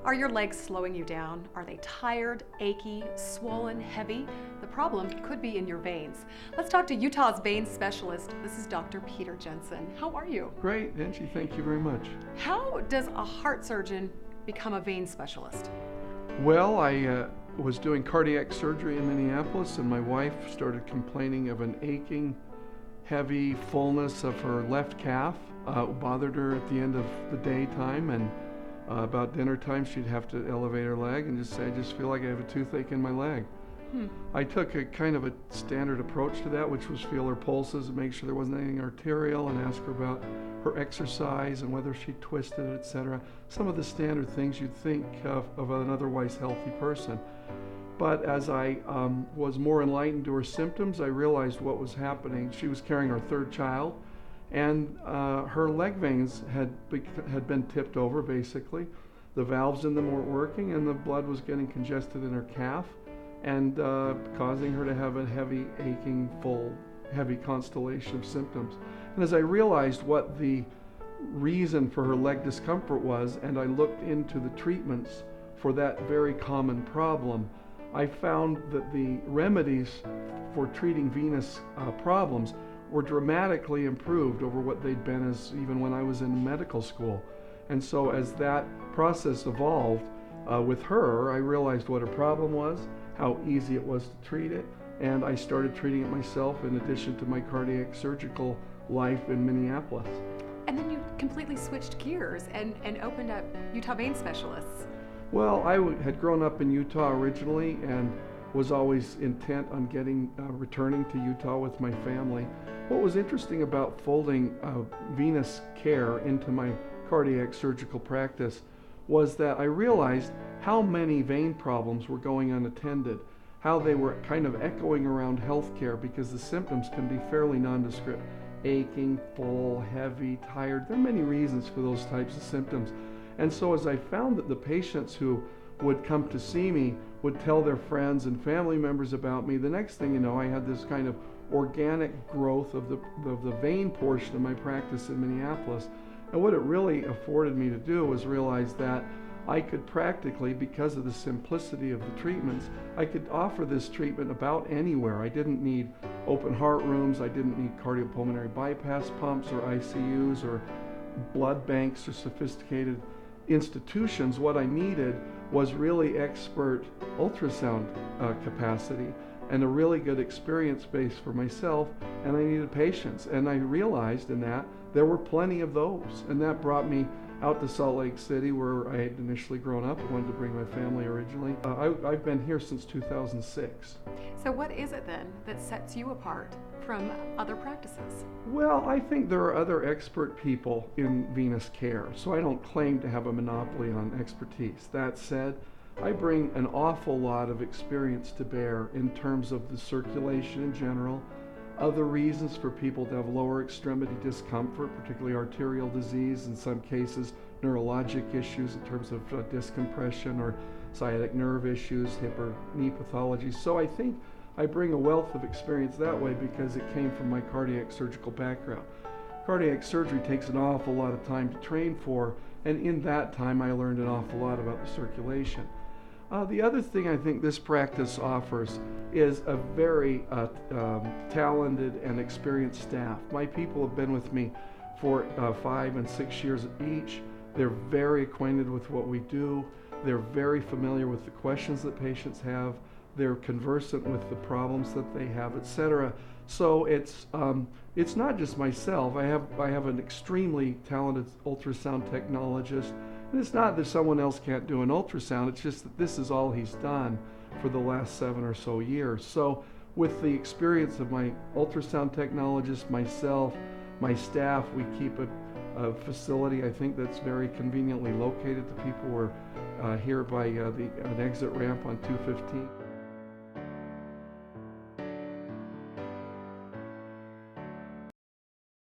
Are your legs slowing you down? Are they tired, achy, swollen, heavy? The problem could be in your veins. Let's talk to Utah's vein specialist. This is Dr. Peter Jensen. How are you? Great, Angie, thank you very much. How does a heart surgeon become a vein specialist? Well, I was doing cardiac surgery in Minneapolis, and my wife started complaining of an aching, heavy fullness of her left calf. Bothered her at the end of the daytime, and about dinner time she'd have to elevate her leg and just say, I just feel like I have a toothache in my leg. I took a kind of a standard approach to that, which was feel her pulses and make sure there wasn't anything arterial, and ask her about her exercise and whether she twisted, etc. Some of the standard things you'd think of an otherwise healthy person. But as I was more enlightened to her symptoms, I realized what was happening. She was carrying her third child, and her leg veins had been tipped over, basically. The valves in them weren't working, and the blood was getting congested in her calf and causing her to have a heavy, aching, full, heavy constellation of symptoms. And as I realized what the reason for her leg discomfort was, and I looked into the treatments for that very common problem, I found that the remedies for treating venous problems were dramatically improved over what they'd been as even when I was in medical school. And so as that process evolved with her, I realized what her problem was, how easy it was to treat it, and I started treating it myself in addition to my cardiac surgical life in Minneapolis. And then you completely switched gears and opened up Utah Vein Specialists. Well, I had grown up in Utah originally and was always intent on returning to Utah with my family. What was interesting about folding venous care into my cardiac surgical practice was that I realized how many vein problems were going unattended, how they were kind of echoing around healthcare because the symptoms can be fairly nondescript. Aching, full, heavy, tired. There are many reasons for those types of symptoms. And so as I found that the patients who would come to see me would tell their friends and family members about me, the next thing you know, I had this kind of organic growth of the vein portion of my practice in Minneapolis. And what it really afforded me to do was realize that I could practically, because of the simplicity of the treatments, I could offer this treatment about anywhere. I didn't need open heart rooms, I didn't need cardiopulmonary bypass pumps or ICUs or blood banks or sophisticated institutions. What I needed was really expert ultrasound capacity and a really good experience base for myself, and I needed patients. And I realized in that there were plenty of those, and that brought me out to Salt Lake City, where I had initially grown up. I wanted to bring my family originally. I've been here since 2006. So what is it then that sets you apart from other practices? Well, I think there are other expert people in venous care, so I don't claim to have a monopoly on expertise. That said, I bring an awful lot of experience to bear in terms of the circulation in general, other reasons for people to have lower extremity discomfort, particularly arterial disease, in some cases neurologic issues in terms of disc compression or sciatic nerve issues, hip or knee pathologies. So I think I bring a wealth of experience that way because it came from my cardiac surgical background. Cardiac surgery takes an awful lot of time to train for, and in that time I learned an awful lot about the circulation. The other thing I think this practice offers is a very talented and experienced staff. My people have been with me for 5 and 6 years each. They're very acquainted with what we do. They're very familiar with the questions that patients have. They're conversant with the problems that they have, etc. So it's not just myself. I have an extremely talented ultrasound technologist. And it's not that someone else can't do an ultrasound, it's just that this is all he's done for the last 7 or so years. So with the experience of my ultrasound technologist, myself, my staff, we keep a facility, I think, that's very conveniently located. The people were here by an exit ramp on 215.